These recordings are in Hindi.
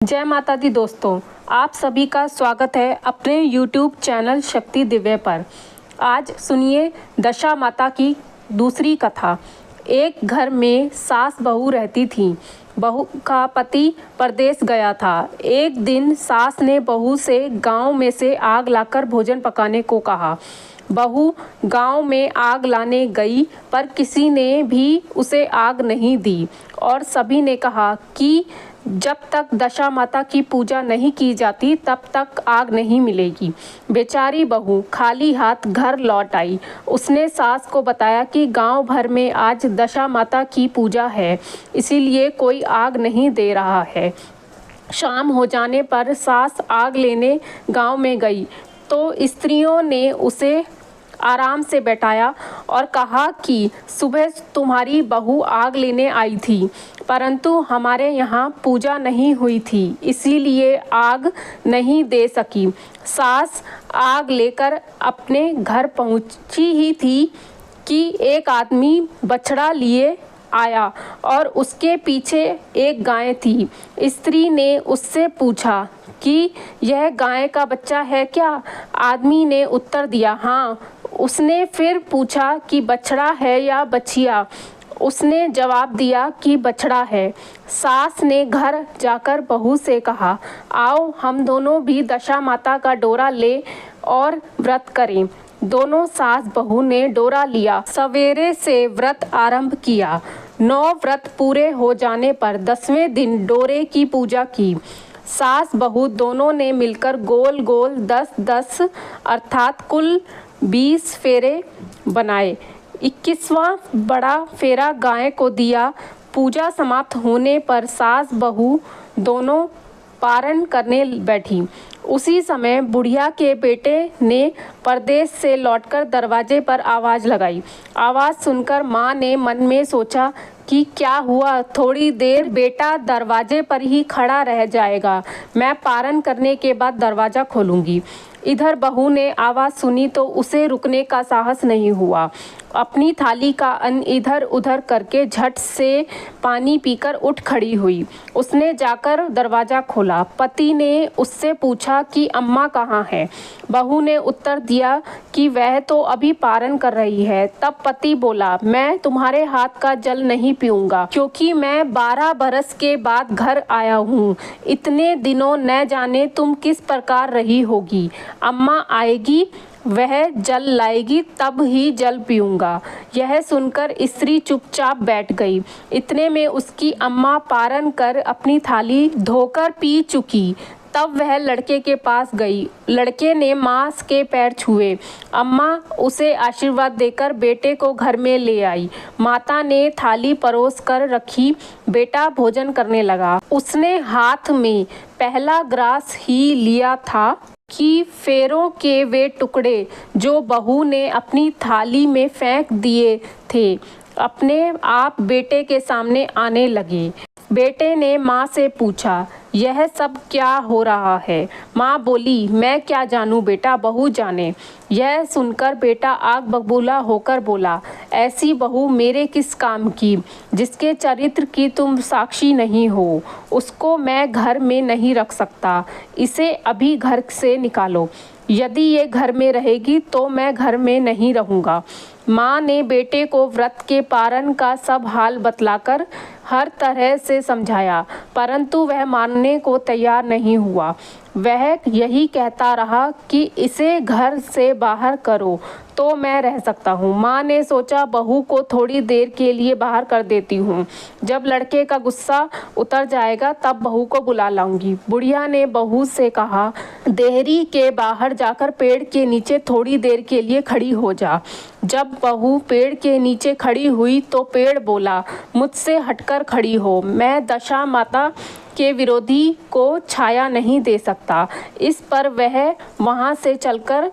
जय माता दी दोस्तों, आप सभी का स्वागत है अपने YouTube चैनल शक्ति दिव्य पर। आज सुनिए दशा माता की दूसरी कथा। एक घर में सास बहू रहती थी। बहू का पति परदेश गया था। एक दिन सास ने बहू से गांव में से आग लाकर भोजन पकाने को कहा। बहू गांव में आग लाने गई पर किसी ने भी उसे आग नहीं दी और सभी ने कहा कि जब तक दशा माता की पूजा नहीं की जाती तब तक आग नहीं मिलेगी। बेचारी बहू खाली हाथ घर लौट आई। उसने सास को बताया कि गांव भर में आज दशा माता की पूजा है, इसीलिए कोई आग नहीं दे रहा है। शाम हो जाने पर सास आग लेने गांव में गई तो स्त्रियों ने उसे आराम से बैठाया और कहा कि सुबह तुम्हारी बहू आग लेने आई थी, परंतु हमारे यहाँ पूजा नहीं हुई थी, इसीलिए आग नहीं दे सकी। सास आग लेकर अपने घर पहुँची ही थी कि एक आदमी बछड़ा लिए आया और उसके पीछे एक गाय थी। स्त्री ने उससे पूछा कि यह गाय का बच्चा है क्या? आदमी ने उत्तर दिया हाँ। उसने फिर पूछा कि बछड़ा है या बछिया? उसने जवाब दिया कि बछड़ा है। सास ने घर जाकर बहू से कहा, आओ हम दोनों भी दशा माता का डोरा ले और व्रत करें। दोनों सास बहू ने डोरा लिया। सवेरे से व्रत आरंभ किया। 9 व्रत पूरे हो जाने पर 10वें दिन डोरे की पूजा की। सास बहू दोनों ने मिलकर गोल गोल 10-10 अर्थात कुल 20 फेरे बनाए। 21वां बड़ा फेरा गाय को दिया। पूजा समाप्त होने पर सास बहू दोनों पारण करने बैठी। उसी समय बुढ़िया के बेटे ने परदेश से लौटकर दरवाजे पर आवाज़ लगाई। आवाज़ सुनकर माँ ने मन में सोचा कि क्या हुआ, थोड़ी देर बेटा दरवाजे पर ही खड़ा रह जाएगा, मैं पारण करने के बाद दरवाज़ा खोलूँगी। इधर बहू ने आवाज़ सुनी तो उसे रुकने का साहस नहीं हुआ। अपनी थाली का अन्न इधर उधर करके झट से पानी पीकर उठ खड़ी हुई। उसने जाकर दरवाज़ा खोला। पति ने उससे पूछा कि अम्मा कहाँ है? बहू ने उत्तर दिया कि वह तो अभी पारण कर रही है। तब पति बोला, मैं तुम्हारे हाथ का जल नहीं पीऊँगा, क्योंकि मैं 12 बरस के बाद घर आया हूँ। इतने दिनों न जाने तुम किस प्रकार रही होगी। अम्मा आएगी, वह जल लाएगी, तब ही जल पीऊँगा। यह सुनकर स्त्री चुपचाप बैठ गई। इतने में उसकी अम्मा पारण कर अपनी थाली धोकर पी चुकी। तब वह लड़के के पास गई। लड़के ने माँ के पैर छुए। अम्मा उसे आशीर्वाद देकर बेटे को घर में ले आई। माता ने थाली परोस कर रखी। बेटा भोजन करने लगा। उसने हाथ में पहला ग्रास ही लिया था कि फेरों के वे टुकड़े जो बहू ने अपनी थाली में फेंक दिए थे अपने आप बेटे के सामने आने लगे। बेटे ने माँ से पूछा, यह सब क्या हो रहा है? माँ बोली, मैं क्या जानूँ बेटा, बहू जाने। यह सुनकर बेटा आग बबूला होकर बोला, ऐसी बहू मेरे किस काम की, जिसके चरित्र की तुम साक्षी नहीं हो, उसको मैं घर में नहीं रख सकता। इसे अभी घर से निकालो। यदि ये घर में रहेगी तो मैं घर में नहीं रहूँगा। माँ ने बेटे को व्रत के पारण का सब हाल बतलाकर हर तरह से समझाया, परंतु वह मानने को तैयार नहीं हुआ। वह यही कहता रहा कि इसे घर से बाहर करो तो मैं रह सकता हूँ। माँ ने सोचा, बहू को थोड़ी देर के लिए बाहर कर देती हूँ, जब लड़के का गुस्सा उतर जाएगा तब बहू को बुला लाऊंगी। बुढ़िया ने बहू से कहा, देहरी के बाहर जाकर पेड़ के नीचे थोड़ी देर के लिए खड़ी हो जा। जब बहू पेड़ के नीचे खड़ी हुई तो पेड़ बोला, मुझसे हटकर खड़ी हो, मैं दशा माता के विरोधी को छाया नहीं दे सकता। इस पर वह वहाँ से चलकर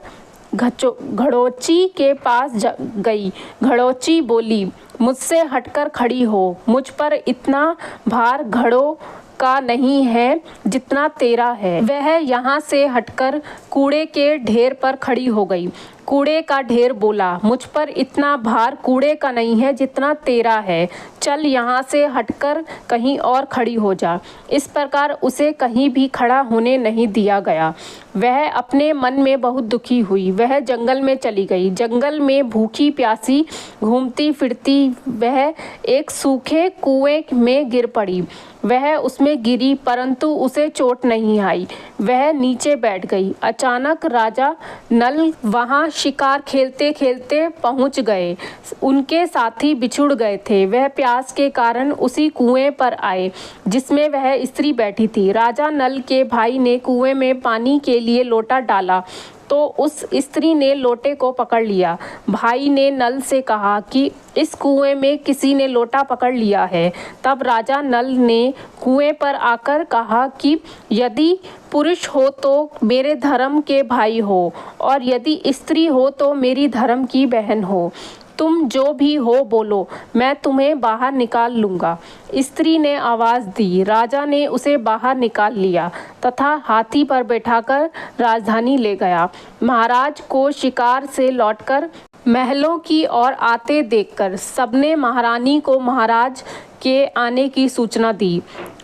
घड़ोची के पास गई। घड़ोची बोली, मुझसे हटकर खड़ी हो, मुझ पर इतना भार घड़ों का नहीं है जितना तेरा है। वह यहाँ से हटकर कूड़े के ढेर पर खड़ी हो गई। कूड़े का ढेर बोला, मुझ पर इतना भार कूड़े का नहीं है जितना तेरा है, चल यहाँ से हटकर कहीं और खड़ी हो जा। इस प्रकार उसे कहीं भी खड़ा होने नहीं दिया गया। वह अपने मन में बहुत दुखी हुई। वह जंगल में चली गई। जंगल में भूखी प्यासी घूमती फिरती वह एक सूखे कुएं में गिर पड़ी। वह उसमें गिरी परंतु उसे चोट नहीं आई। वह नीचे बैठ गई। अचानक राजा नल वहां शिकार खेलते खेलते पहुंच गए। उनके साथी बिछुड़ गए थे। वह प्यास के कारण उसी कुएं पर आए जिसमें वह स्त्री बैठी थी। राजा नल के भाई ने कुएं में पानी के लिए लोटा डाला तो उस स्त्री ने लोटे को पकड़ लिया। भाई ने नल से कहा कि इस कुएं में किसी ने लोटा पकड़ लिया है। तब राजा नल ने कुएं पर आकर कहा कि यदि पुरुष हो तो मेरे धर्म के भाई हो और यदि स्त्री हो तो मेरी धर्म की बहन हो। तुम जो भी हो बोलो, मैं तुम्हें बाहर निकाल लूँगा। स्त्री ने आवाज़ दी। राजा ने उसे बाहर निकाल लिया तथा हाथी पर बैठाकर राजधानी ले गया। महाराज को शिकार से लौटकर महलों की ओर आते देखकर सबने महारानी को महाराज के आने की सूचना दी।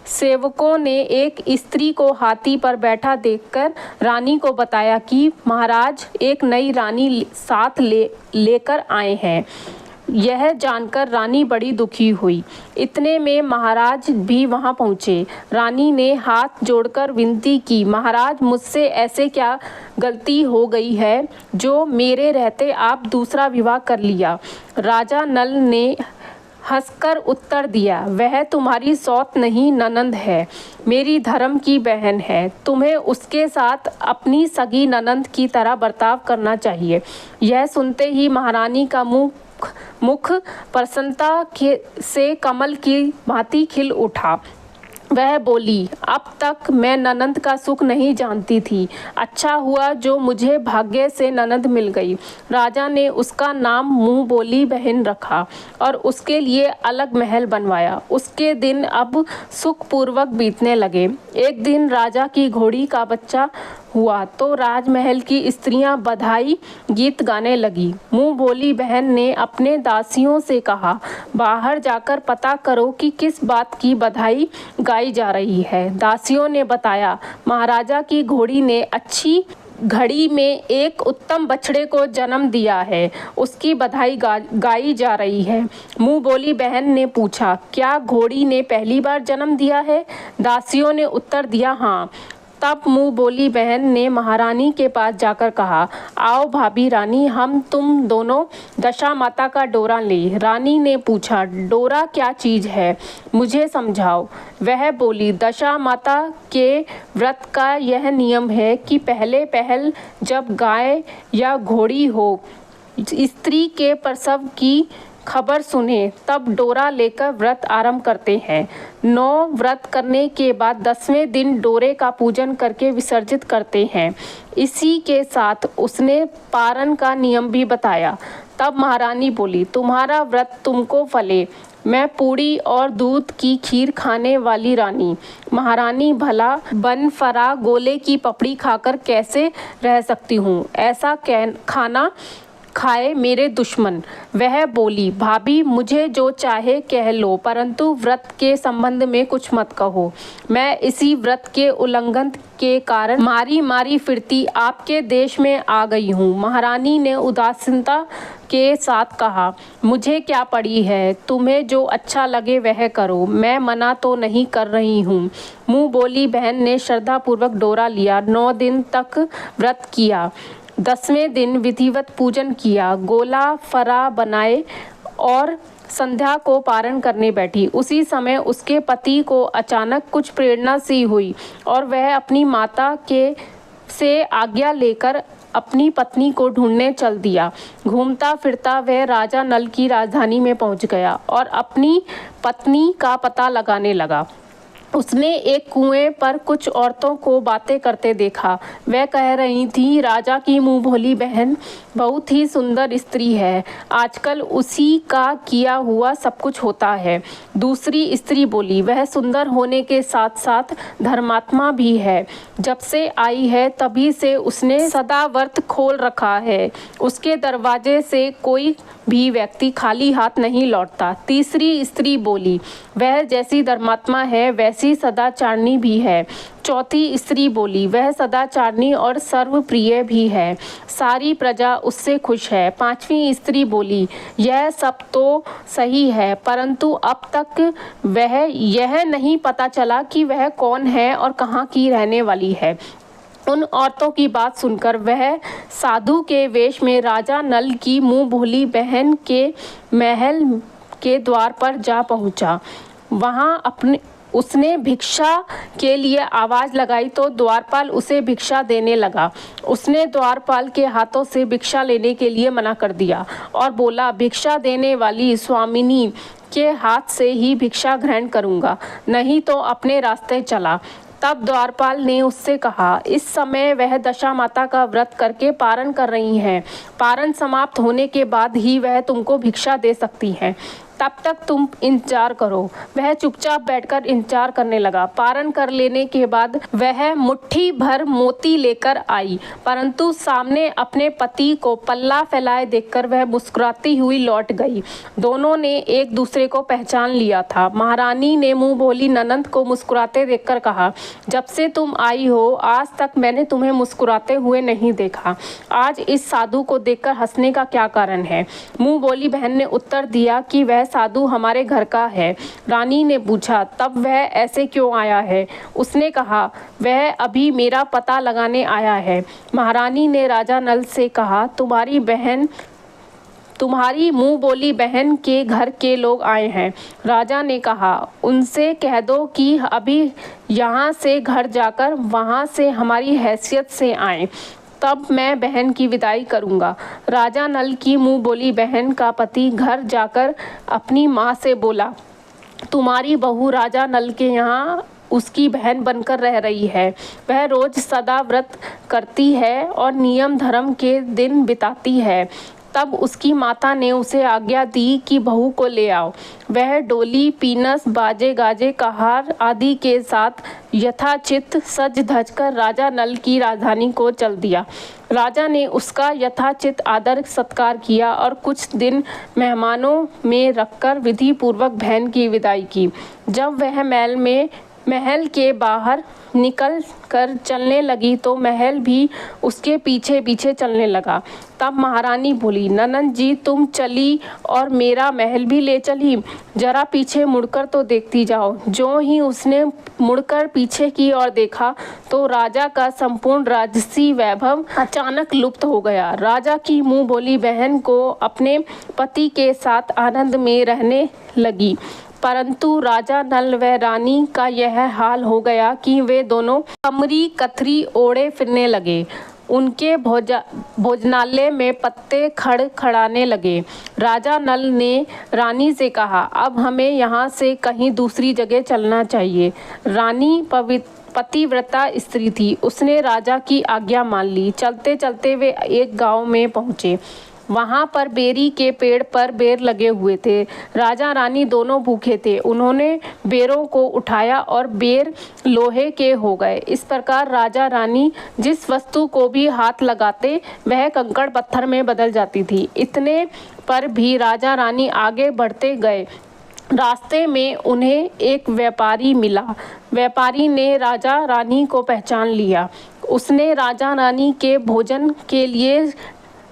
सेवकों ने एक स्त्री को हाथी पर बैठा देखकर रानी को बताया कि महाराज एक नई रानी साथ लेकर आए हैं। यह जानकर रानी बड़ी दुखी हुई। इतने में महाराज भी वहां पहुंचे। रानी ने हाथ जोड़कर विनती की, महाराज मुझसे ऐसे क्या गलती हो गई है जो मेरे रहते आप दूसरा विवाह कर लिया। राजा नल ने हंसकर उत्तर दिया, वह तुम्हारी सौत नहीं ननंद है, मेरी धर्म की बहन है। तुम्हें उसके साथ अपनी सगी ननंद की तरह बर्ताव करना चाहिए। यह सुनते ही महारानी का मुख प्रसन्नता से कमल की भांति खिल उठा। वह बोली, अब तक मैं ननंद का सुख नहीं जानती थी। अच्छा हुआ जो मुझे भाग्य से ननंद मिल गई। राजा ने उसका नाम मुँह बोली बहन रखा और उसके लिए अलग महल बनवाया। उसके दिन अब सुखपूर्वक बीतने लगे। एक दिन राजा की घोड़ी का बच्चा हुआ तो राजमहल की स्त्रियां बधाई गीत गाने लगी। मुँह बोली बहन ने अपने दासियों से कहा, बाहर जाकर पता करो कि किस बात की बधाई गाई जा रही है। दासियों ने बताया, महाराजा की घोड़ी ने अच्छी घड़ी में एक उत्तम बछड़े को जन्म दिया है, उसकी बधाई गाई जा रही है। मुँह बोली बहन ने पूछा, क्या घोड़ी ने पहली बार जन्म दिया है? दासियों ने उत्तर दिया, हाँ। तब मुँह बोली बहन ने महारानी के पास जाकर कहा, आओ भाभी रानी, हम तुम दोनों दशा माता का डोरा ले। रानी ने पूछा, डोरा क्या चीज़ है, मुझे समझाओ। वह बोली, दशा माता के व्रत का यह नियम है कि पहले पहल जब गाय या घोड़ी हो स्त्री के प्रसव की खबर सुने तब डोरा लेकर व्रत आरंभ करते हैं। 9 व्रत करने के बाद 10वें दिन डोरे का पूजन करके विसर्जित करते हैं। इसी के साथ उसने पारण का नियम भी बताया। तब महारानी बोली, तुम्हारा व्रत तुमको फले, मैं पूड़ी और दूध की खीर खाने वाली रानी। महारानी भला बन फरा गोले की पपड़ी खाकर कैसे रह सकती हूँ, ऐसा खाना खाए मेरे दुश्मन। वह बोली, भाभी मुझे जो चाहे कह लो, परंतु व्रत के संबंध में कुछ मत कहो। मैं इसी व्रत के उल्लंघन के कारण मारी मारी फिरती आपके देश में आ गई हूँ। महारानी ने उदासीनता के साथ कहा, मुझे क्या पड़ी है, तुम्हें जो अच्छा लगे वह करो, मैं मना तो नहीं कर रही हूँ। मुँह बोली बहन ने श्रद्धापूर्वक डोरा लिया। 9 दिन तक व्रत किया। 10वें दिन विधिवत पूजन किया, गोला फरा बनाए और संध्या को पारण करने बैठी। उसी समय उसके पति को अचानक कुछ प्रेरणा सी हुई और वह अपनी माता से आज्ञा लेकर अपनी पत्नी को ढूंढने चल दिया। घूमता फिरता वह राजा नल की राजधानी में पहुंच गया और अपनी पत्नी का पता लगाने लगा। उसने एक कुएं पर कुछ औरतों को बातें करते देखा। वह कह रही थी, राजा की मुंह भोली बहन बहुत ही सुंदर स्त्री है, आजकल उसी का किया हुआ सब कुछ होता है। दूसरी स्त्री बोली, वह सुंदर होने के साथ साथ धर्मात्मा भी है, जब से आई है तभी से उसने सदा व्रत खोल रखा है, उसके दरवाजे से कोई भी व्यक्ति खाली हाथ नहीं लौटता। तीसरी स्त्री बोली, वह जैसी धर्मात्मा है वैसी सदाचारणी भी है। चौथी स्त्री बोली, वह सदाचारणी और सर्वप्रिय भी है, सारी प्रजा उससे खुश है। पांचवी स्त्री बोली, यह सब तो सही है, परंतु अब तक वह यह नहीं पता चला कि वह कौन है और कहाँ की रहने वाली है। उन औरतों की बात सुनकर वह साधु के वेश में राजा नल की मुंह भोली बहन के महल के द्वार पर जा पहुंचा। वहां उसने भिक्षा के लिए आवाज़ लगाई तो द्वारपाल उसे भिक्षा देने लगा। उसने द्वारपाल के हाथों से भिक्षा लेने के लिए मना कर दिया और बोला, भिक्षा देने वाली स्वामिनी के हाथ से ही भिक्षा ग्रहण करूँगा, नहीं तो अपने रास्ते चला। तब द्वारपाल ने उससे कहा, इस समय वह दशा माता का व्रत करके पारण कर रही हैं, पारण समाप्त होने के बाद ही वह तुमको भिक्षा दे सकती हैं, तब तक तुम इंतजार करो। वह चुपचाप बैठकर इंतजार करने लगा। पारण कर लेने के बाद वह मुट्ठी भर मोती लेकर आई, परंतु सामने अपने पति को पल्ला फैलाए देखकर वह मुस्कुराती हुई लौट गई। दोनों ने एक दूसरे को पहचान लिया था। महारानी ने मुंह भोली ननंद को मुस्कुराते देखकर कहा, जब से तुम आई हो आज तक मैंने तुम्हें मुस्कुराते हुए नहीं देखा, आज इस साधु को देखकर हंसने का क्या कारण है? मुंह बोली बहन ने उत्तर दिया कि वह साधु हमारे घर का है। रानी ने पूछा, तब वह ऐसे क्यों आया है? उसने कहा, वह अभी मेरा पता लगाने आया है। महारानी ने राजा नल से कहा, तुम्हारी मुंह बोली बहन के घर के लोग आए हैं। राजा ने कहा, उनसे कह दो कि अभी यहाँ से घर जाकर वहाँ से हमारी हैसियत से आए, तब मैं बहन की विदाई करूंगा। राजा नल की मुंह बोली बहन का पति घर जाकर अपनी माँ से बोला, तुम्हारी बहू राजा नल के यहाँ उसकी बहन बनकर रह रही है। वह रोज सदा व्रत करती है और नियम धर्म के दिन बिताती है। तब उसकी माता ने उसे आज्ञा दी कि बहू को ले आओ। वह डोली, पीनस, बाजे गाजे, कहार आदि के साथ यथाचित सज धज कर राजा नल की राजधानी को चल दिया। राजा ने उसका यथाचित आदर सत्कार किया और कुछ दिन मेहमानों में रखकर विधि पूर्वक बहन की विदाई की। जब वह महल के बाहर निकल कर चलने लगी तो महल भी उसके पीछे पीछे चलने लगा। तब महारानी बोली, ननंद जी तुम चली और मेरा महल भी ले चली, जरा पीछे मुड़कर तो देखती जाओ। जो ही उसने मुड़कर पीछे की ओर देखा तो राजा का संपूर्ण राजसी वैभव अचानक लुप्त हो गया। राजा की मुंह बोली बहन को अपने पति के साथ आनंद में रहने लगी, परंतु राजा नल व रानी का यह हाल हो गया कि वे दोनों कमरी कथरी ओढ़े फिरने लगे। उनके भोजनालय में पत्ते खड़खड़ाने लगे। राजा नल ने रानी से कहा, अब हमें यहाँ से कहीं दूसरी जगह चलना चाहिए। रानी पतिव्रता स्त्री थी, उसने राजा की आज्ञा मान ली। चलते चलते वे एक गांव में पहुँचे। वहाँ पर बेरी के पेड़ पर बेर लगे हुए थे। राजा रानी दोनों भूखे थे। उन्होंने बेरों को उठाया और बेर लोहे के हो गए। इस प्रकार राजा रानी जिस वस्तु को भी हाथ लगाते वह कंकड़ पत्थर में बदल जाती थी। इतने पर भी राजा रानी आगे बढ़ते गए। रास्ते में उन्हें एक व्यापारी मिला। व्यापारी ने राजा रानी को पहचान लिया। उसने राजा रानी के भोजन के लिए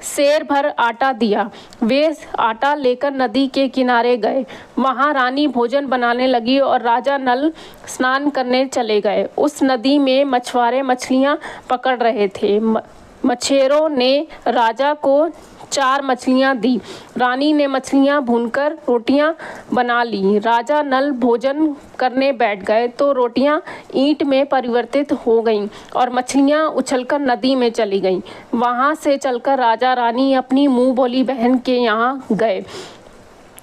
सेर भर आटा दिया। वे आटा लेकर नदी के किनारे गए। वहां रानी भोजन बनाने लगी और राजा नल स्नान करने चले गए। उस नदी में मछुआरे मछलियां पकड़ रहे थे। मछेरों ने राजा को 4 मछलियां दी। रानी ने मछलियां भूनकर रोटियां बना ली। राजा नल भोजन करने बैठ गए तो रोटियां ईंट में परिवर्तित हो गईं और मछलियां उछलकर नदी में चली गईं। वहां से चलकर राजा रानी अपनी मुंह बोली बहन के यहाँ गए।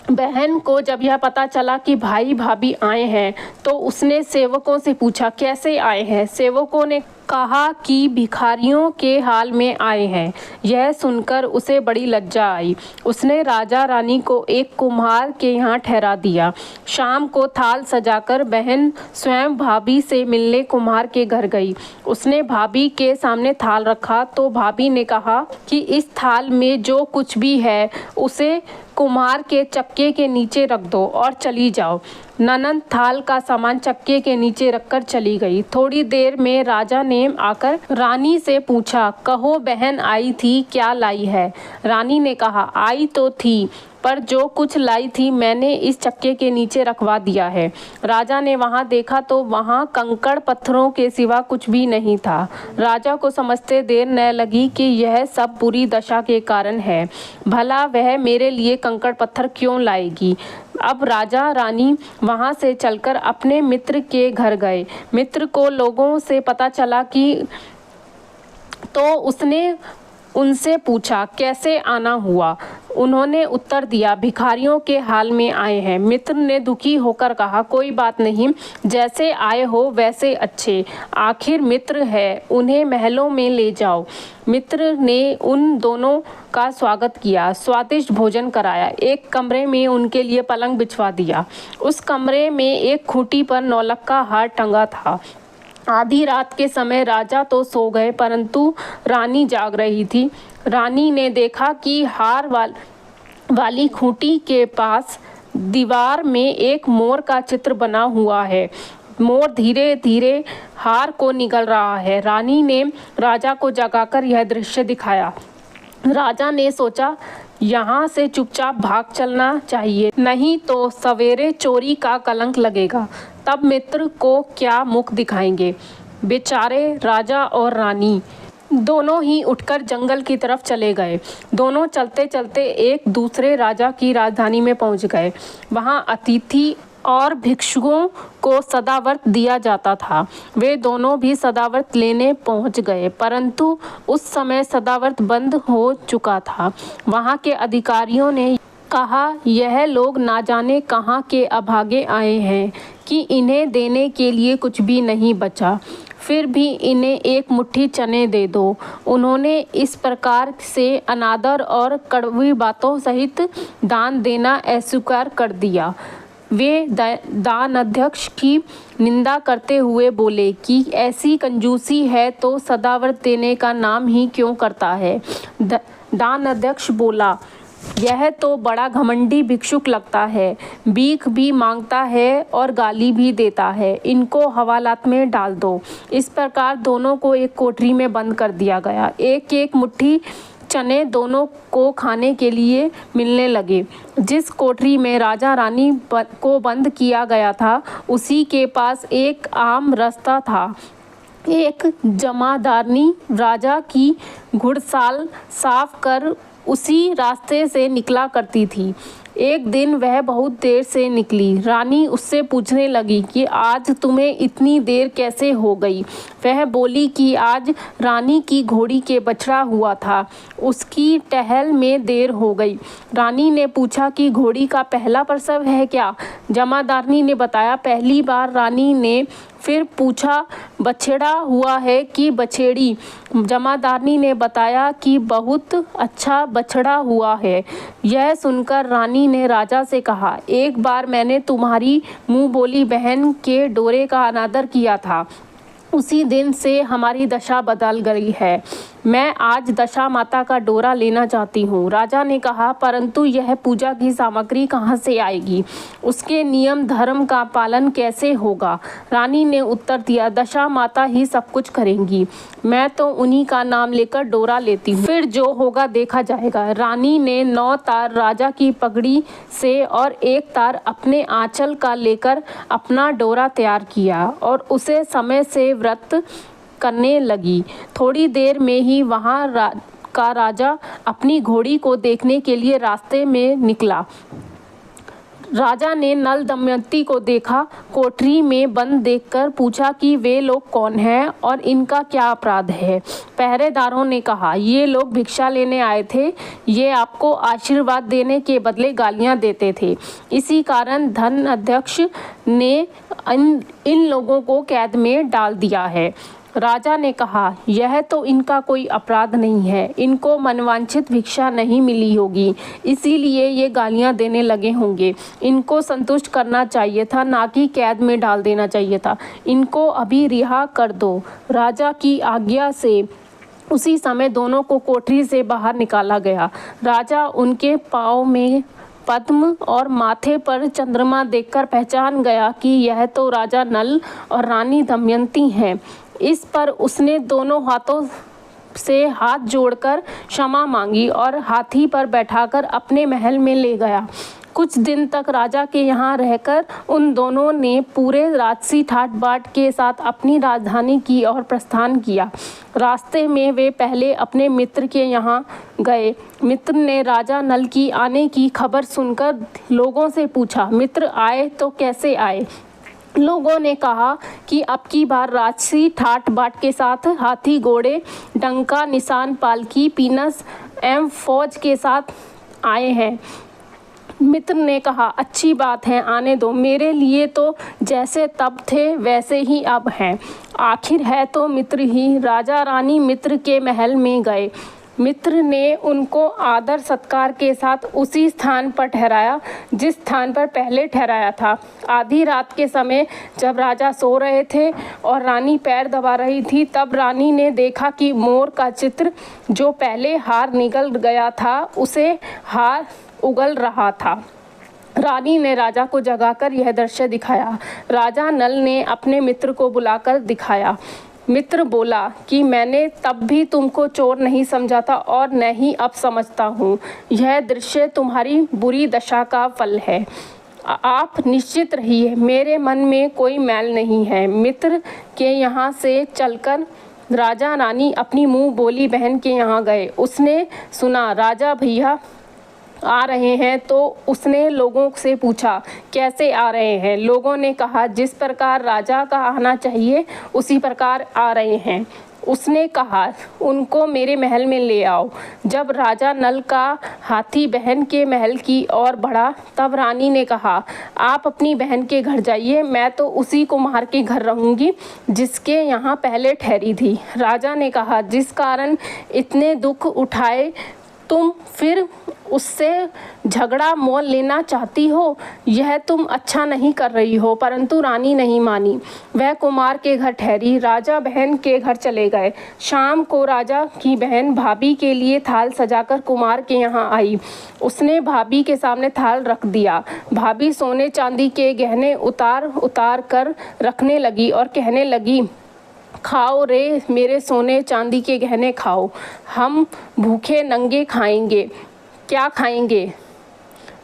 बहन को जब यह पता चला कि भाई भाभी आए हैं तो उसने सेवकों से पूछा, कैसे आए हैं? सेवकों ने कहा कि भिखारियों के हाल में आए हैं। यह सुनकर उसे बड़ी लज्जा आई। उसने राजा रानी को एक कुम्हार के यहाँ ठहरा दिया। शाम को थाल सजाकर बहन स्वयं भाभी से मिलने कुम्हार के घर गई। उसने भाभी के सामने थाल रखा तो भाभी ने कहा कि इस थाल में जो कुछ भी है उसे कुम्हार के चक्के के नीचे रख दो और चली जाओ। ननंद थाल का सामान चक्के के नीचे रखकर चली गई। थोड़ी देर में राजा ने आकर रानी से पूछा, कहो बहन आई थी, क्या लाई है? रानी ने कहा, आई तो थी पर जो कुछ लाई थी मैंने इस चक्के के नीचे रखवा दिया है। राजा ने वहां देखा तो वहां कंकड़ पत्थरों के सिवा कुछ भी नहीं था। राजा को समझते देर न लगी कि यह सब बुरी दशा के कारण है। भला वह मेरे लिए कंकड़ पत्थर क्यों लाएगी? अब राजा रानी वहां से चलकर अपने मित्र के घर गए। मित्र को लोगों से पता चला कि तो उसने उनसे पूछा, कैसे आना हुआ? उन्होंने उत्तर दिया, भिखारियों के हाल में आए हैं। मित्र ने दुखी होकर कहा, कोई बात नहीं, जैसे आए हो वैसे अच्छे, आखिर मित्र है, उन्हें महलों में ले जाओ। मित्र ने उन दोनों का स्वागत किया, स्वादिष्ट भोजन कराया, एक कमरे में उनके लिए पलंग बिछवा दिया। उस कमरे में एक खूंटी पर नौलक्खा हार टंगा था। आधी रात के समय राजा तो सो गए परंतु रानी जाग रही थी। रानी ने देखा कि हार वाली खूंटी के पास दीवार में एक मोर का चित्र बना हुआ है। मोर धीरे धीरे हार को निगल रहा है। रानी ने राजा को जगाकर यह दृश्य दिखाया। राजा ने सोचा, यहाँ से चुपचाप भाग चलना चाहिए, नहीं तो सवेरे चोरी का कलंक लगेगा। तब मित्र को क्या मुख दिखाएंगे? बेचारे राजा और रानी दोनों ही उठकर जंगल की तरफ चले गए। दोनों चलते चलते एक दूसरे राजा की राजधानी में पहुंच गए। वहां अतिथि और भिक्षुओं को सदाव्रत दिया जाता था। वे दोनों भी सदाव्रत लेने पहुंच गए परंतु उस समय सदाव्रत बंद हो चुका था। वहां के अधिकारियों ने कहा, यह लोग ना जाने कहाँ के अभागे आए हैं कि इन्हें देने के लिए कुछ भी नहीं बचा, फिर भी इन्हें एक मुट्ठी चने दे दो। उन्होंने इस प्रकार से अनादर और कड़वी बातों सहित दान देना अस्वीकार कर दिया। वे दान अध्यक्ष की निंदा करते हुए बोले कि ऐसी कंजूसी है तो सदाव्रत देने का नाम ही क्यों करता है? दान अध्यक्ष बोला, यह तो बड़ा घमंडी भिक्षुक लगता है, भीख भी मांगता है और गाली भी देता है, इनको हवालात में डाल दो। इस प्रकार दोनों को एक कोठरी में बंद कर दिया गया। एक एक मुट्ठी चने दोनों को खाने के लिए मिलने लगे। जिस कोठरी में राजा रानी को बंद किया गया था उसी के पास एक आम रास्ता था। एक जमादारनी राजा की घुड़साल साफ कर उसी रास्ते से निकला करती थी। एक दिन वह बहुत देर से निकली। रानी उससे पूछने लगी कि आज तुम्हें इतनी देर कैसे हो गई? वह बोली कि आज रानी की घोड़ी के बछड़ा हुआ था, उसकी टहल में देर हो गई। रानी ने पूछा कि घोड़ी का पहला प्रसव है क्या? जमादारनी ने बताया, पहली बार। रानी ने फिर पूछा, बछड़ा हुआ है कि बछेड़ी? जमादारनी ने बताया कि बहुत अच्छा बछड़ा हुआ है। यह सुनकर रानी ने राजा से कहा, एक बार मैंने तुम्हारी मुँह बोली बहन के डोरे का अनादर किया था, उसी दिन से हमारी दशा बदल गई है। मैं आज दशा माता का डोरा लेना चाहती हूँ। राजा ने कहा, परंतु यह पूजा की सामग्री कहाँ से आएगी? उसके नियम धर्म का पालन कैसे होगा? रानी ने उत्तर दिया, दशा माता ही सब कुछ करेंगी, मैं तो उन्हीं का नाम लेकर डोरा लेती हूँ, फिर जो होगा देखा जाएगा। रानी ने 9 तार राजा की पगड़ी से और 1 तार अपने आंचल का लेकर अपना डोरा तैयार किया और उसे समय से व्रत करने लगी। थोड़ी देर में ही वहाँ का राजा अपनी घोड़ी को देखने के लिए रास्ते में निकला। राजा ने नल दमयंती को देखा। कोठरी में बंद देखकर पूछा कि वे लोग कौन हैं और इनका क्या अपराध है। पहरेदारों ने कहा, ये लोग भिक्षा लेने आए थे, ये आपको आशीर्वाद देने के बदले गालियां देते थे। इसी कारण धन अध्यक्ष ने इन लोगों को कैद में डाल दिया है। राजा ने कहा, यह तो इनका कोई अपराध नहीं है, इनको मनवांछित भिक्षा नहीं मिली होगी, इसीलिए ये गालियां देने लगे होंगे। इनको संतुष्ट करना चाहिए था, ना कि कैद में डाल देना चाहिए था। इनको अभी रिहा कर दो। राजा की आज्ञा से उसी समय दोनों को कोठरी से बाहर निकाला गया। राजा उनके पाँव में पद्म और माथे पर चंद्रमा देखकर पहचान गया कि यह तो राजा नल और रानी दमयंती हैं। इस पर उसने दोनों हाथों से हाथ जोड़कर क्षमा मांगी और हाथी पर बैठाकर अपने महल में ले गया। कुछ दिन तक राजा के यहाँ रहकर उन दोनों ने पूरे राजसी ठाट बाट के साथ अपनी राजधानी की ओर प्रस्थान किया। रास्ते में वे पहले अपने मित्र के यहाँ गए। मित्र ने राजा नल की आने की खबर सुनकर लोगों से पूछा, मित्र आए तो कैसे आए? लोगों ने कहा कि अब की बार राजसी ठाट बाट के साथ हाथी, घोड़े, डंका, निशान, पालकी, पीनस एवं फौज के साथ आए हैं। मित्र ने कहा, अच्छी बात है, आने दो। मेरे लिए तो जैसे तब थे वैसे ही अब हैं। आखिर है तो मित्र ही। राजा रानी मित्र के महल में गए। मित्र ने उनको आदर सत्कार के साथ उसी स्थान पर ठहराया जिस स्थान पर पहले ठहराया था। आधी रात के समय जब राजा सो रहे थे और रानी पैर दबा रही थी, तब रानी ने देखा कि मोर का चित्र जो पहले हार निकल गया था, उसे हार उगल रहा था। रानी ने राजा को जगाकर यह दृश्य दिखाया। राजा नल ने अपने मित्र को बुलाकर दिखाया। मित्र बोला कि मैंने तब भी तुमको चोर नहीं समझा था और न ही अब समझता हूँ। यह दृश्य तुम्हारी बुरी दशा का फल है। आप निश्चित रहिए, मेरे मन में कोई मैल नहीं है। मित्र के यहाँ से चलकर राजा रानी अपनी मुँह बोली बहन के यहाँ गए। उसने सुना राजा भैया आ रहे हैं, तो उसने लोगों से पूछा, कैसे आ रहे हैं? लोगों ने कहा, जिस प्रकार राजा का आना चाहिए उसी प्रकार आ रहे हैं। उसने कहा, उनको मेरे महल में ले आओ। जब राजा नल का हाथी बहन के महल की ओर बढ़ा, तब रानी ने कहा, आप अपनी बहन के घर जाइए, मैं तो उसी कुम्हार के घर रहूँगी जिसके यहाँ पहले ठहरी थी। राजा ने कहा, जिस कारण इतने दुख उठाए तुम फिर उससे झगड़ा मोल लेना चाहती हो, यह तुम अच्छा नहीं कर रही हो। परंतु रानी नहीं मानी। वह कुमार के घर ठहरी। राजा बहन के घर चले गए। शाम को राजा की बहन भाभी के लिए थाल सजाकर कुमार के यहाँ आई। उसने भाभी के सामने थाल रख दिया। भाभी सोने चांदी के गहने उतार उतार कर रखने लगी और कहने लगी, खाओ रे मेरे सोने चांदी के गहने खाओ। हम भूखे नंगे खाएंगे। क्या खाएंगे?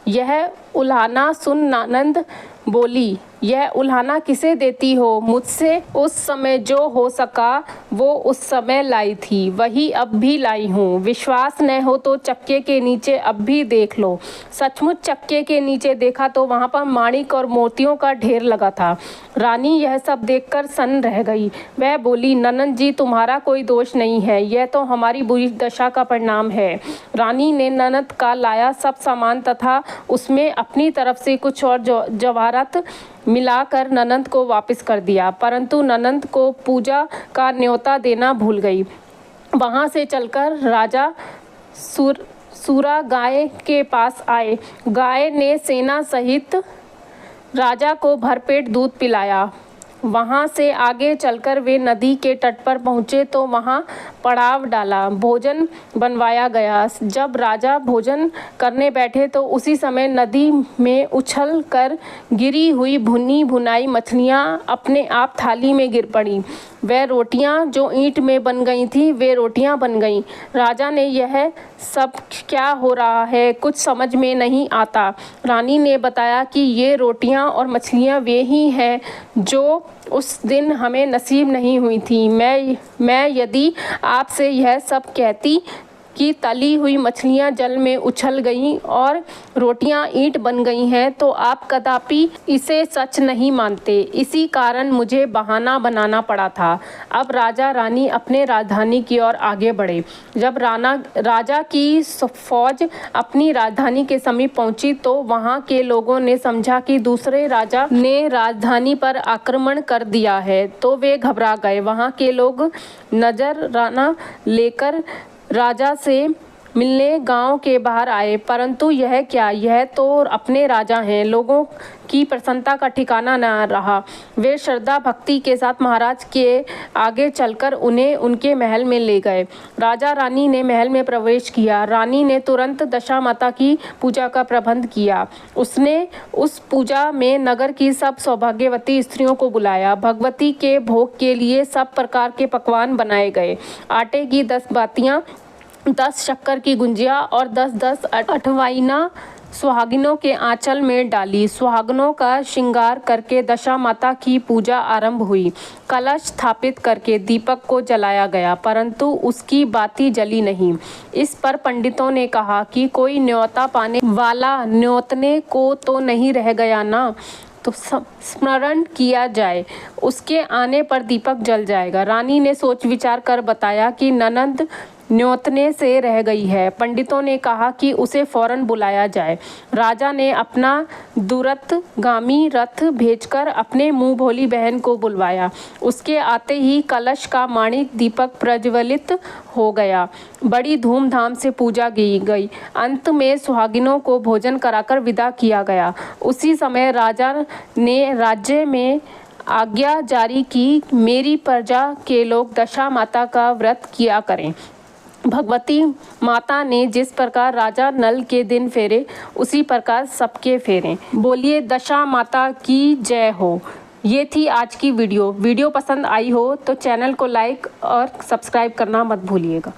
यह उल्हाना सुन ननद बोली, यह उल्हाना किसे देती हो? मुझसे उस समय जो हो सका वो उस समय लाई थी, वही अब भी लाई हूँ। विश्वास न हो तो चक्के के नीचे अब भी देख लो। सचमुच चक्के के नीचे देखा तो वहाँ पर माणिक और मोतियों का ढेर लगा था। रानी यह सब देखकर सन्न रह गई। वह बोली, ननद जी तुम्हारा कोई दोष नहीं है, यह तो हमारी बुरी दशा का परिणाम है। रानी ने ननद का लाया सब सामान तथा उसमें अपनी तरफ से कुछ और जवाहरात मिलाकर ननद को वापस कर दिया, परंतु ननद को पूजा का न्योता देना भूल गई। वहाँ से चलकर राजा सूरा गाय के पास आए। गाय ने सेना सहित राजा को भरपेट दूध पिलाया। वहाँ से आगे चलकर वे नदी के तट पर पहुँचे तो वहाँ पड़ाव डाला, भोजन बनवाया गया। जब राजा भोजन करने बैठे तो उसी समय नदी में उछल कर गिरी हुई भुनी भुनाई मछलियाँ अपने आप थाली में गिर पड़ी। वह रोटियां जो ईंट में बन गई थी वे रोटियां बन गईं। राजा ने यह सब क्या हो रहा है कुछ समझ में नहीं आता। रानी ने बताया कि ये रोटियां और मछलियां वे ही हैं जो उस दिन हमें नसीब नहीं हुई थी। मैं यदि आपसे यह सब कहती कि तली हुई मछलियां जल में उछल गईं और रोटियां ईंट बन गई हैं, तो आप कदापि इसे सच नहीं मानते। इसी कारण मुझे बहाना बनाना पड़ा था। अब राजा रानी अपने राजधानी की ओर आगे बढ़े। जब राजा की फौज अपनी राजधानी के समीप पहुंची तो वहां के लोगों ने समझा कि दूसरे राजा ने राजधानी पर आक्रमण कर दिया है, तो वे घबरा गए। वहां के लोग नजराना लेकर राजा से मिलने गांव के बाहर आए, परंतु यह क्या, यह तो अपने राजा हैं। लोगों की प्रसन्नता का ठिकाना न रहा। वे श्रद्धा भक्ति के साथ महाराज के आगे चलकर उन्हें उनके महल में ले गए। राजा रानी ने महल में प्रवेश किया। रानी ने तुरंत दशा माता की पूजा का प्रबंध किया। उसने उस पूजा में नगर की सब सौभाग्यवती स्त्रियों को बुलाया। भगवती के भोग के लिए सब प्रकार के पकवान बनाए गए। आटे की 10 बातियां, 10 शक्कर की गुंजिया और 10-10 अठवाइना सुहागिनों के आंचल में डाली। सुहागनों का श्रृंगार करके दशा माता की पूजा आरंभ हुई। कलश स्थापित करके दीपक को जलाया गया, परंतु उसकी बाती जली नहीं। इस पर पंडितों ने कहा कि कोई न्योता पाने वाला न्योतने को तो नहीं रह गया ना, तो स्मरण किया जाए, उसके आने पर दीपक जल जाएगा। रानी ने सोच विचार कर बताया कि ननद न्योतने से रह गई है। पंडितों ने कहा कि उसे फौरन बुलाया जाए। राजा ने अपना दूरगामी रथ भेजकर अपने मुंह भोली बहन को बुलवाया। उसके आते ही कलश का माणिक दीपक प्रज्वलित हो गया। बड़ी धूमधाम से पूजा की गई। अंत में सुहागिनों को भोजन कराकर विदा किया गया। उसी समय राजा ने राज्य में आज्ञा जारी की, मेरी प्रजा के लोग दशा माता का व्रत किया करें। भगवती माता ने जिस प्रकार राजा नल के दिन फेरे, उसी प्रकार सबके फेरें। बोलिए दशा माता की जय हो। ये थी आज की वीडियो पसंद आई हो तो चैनल को लाइक और सब्सक्राइब करना मत भूलिएगा।